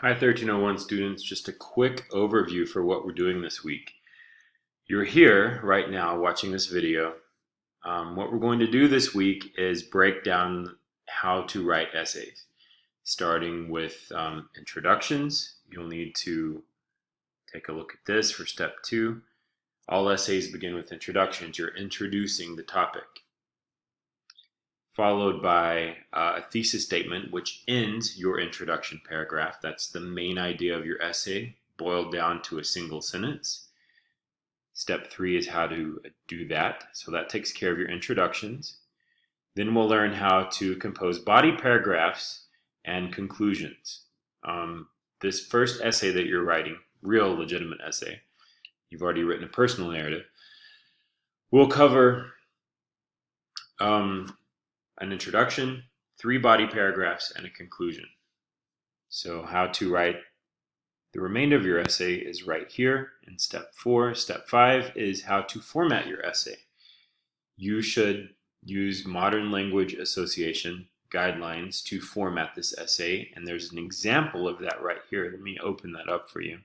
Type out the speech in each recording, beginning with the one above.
Hi 1301 students, just a quick overview for what we're doing this week. You're here right now watching this video. What we're going to do this week is break down how to write essays. Starting with introductions, you'll need to take a look at this for step 2. All essays begin with introductions. You're introducing the topic. Followed by a thesis statement, which ends your introduction paragraph. That's the main idea of your essay, boiled down to a single sentence. Step 3 is how to do that. So that takes care of your introductions. Then we'll learn how to compose body paragraphs and conclusions. This first essay that you're writing, real legitimate essay, you've already written a personal narrative, we'll cover an introduction, 3 body paragraphs, and a conclusion. So how to write the remainder of your essay is right here in step 4. Step 5 is how to format your essay. You should use Modern Language Association guidelines to format this essay, and there's an example of that right here. Let me open that up for you.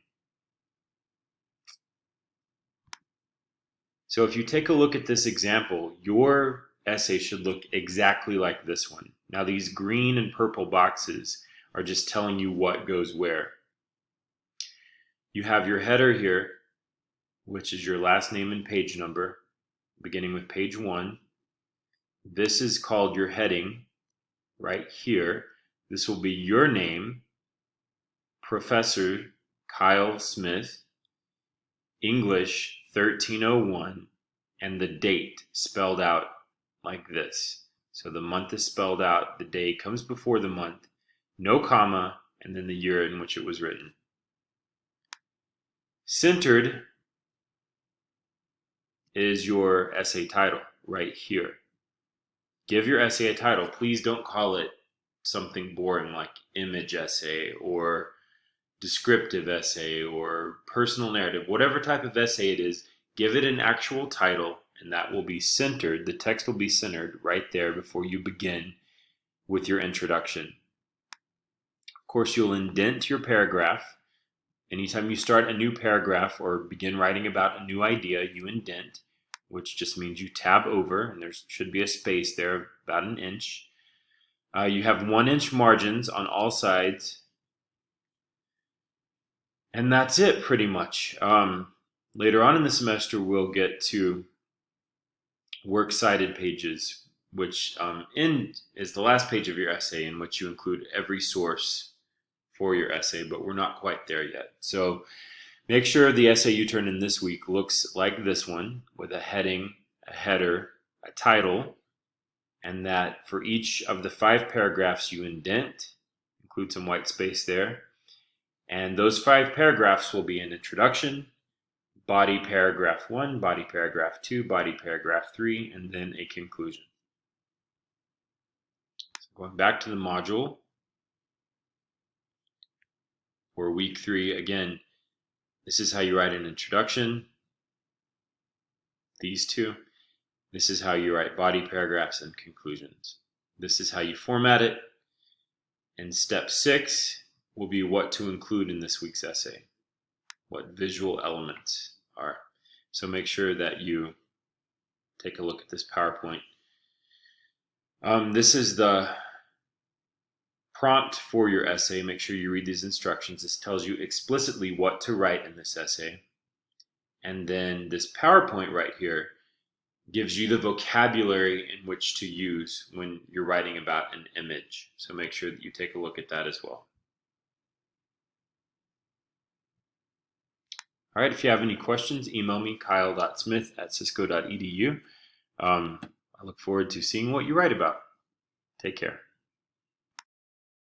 So if you take a look at this example, your essay should look exactly like this one. Now these green and purple boxes are just telling you what goes where. You have your header here, which is your last name and page number, beginning with page 1. This is called your heading right here. This will be your name, Professor Kyle Smith, English 1301, and the date spelled out like this. So the month is spelled out, the day comes before the month, no comma, and then the year in which it was written. Centered is your essay title right here. Give your essay a title. Please don't call it something boring like image essay or descriptive essay or personal narrative. Whatever type of essay it is, give it an actual title, and that will be centered. The text will be centered right there before you begin with your introduction. Of course, you'll indent your paragraph. Anytime you start a new paragraph or begin writing about a new idea, you indent, which just means you tab over, and there should be a space there of about an inch. You have 1-inch margins on all sides, and that's it pretty much. Later on in the semester, we'll get to works cited pages, which is the last page of your essay, in which you include every source for your essay, but we're not quite there yet. So make sure the essay you turn in this week looks like this one, with a heading, a header, a title, and that for each of the 5 paragraphs you indent, include some white space there, and those 5 paragraphs will be an introduction, body paragraph 1, body paragraph 2, body paragraph 3, and then a conclusion. So going back to the module for week 3, again, this is how you write an introduction, these 2. This is how you write body paragraphs and conclusions. This is how you format it. And step 6 will be what to include in this week's essay, what visual elements are. So make sure that you take a look at this PowerPoint. This is the prompt for your essay. Make sure you read these instructions. This tells you explicitly what to write in this essay. And then this PowerPoint right here gives you the vocabulary in which to use when you're writing about an image. So make sure that you take a look at that as well. All right, if you have any questions, email me, kyle.smith@cisco.edu. I look forward to seeing what you write about. Take care.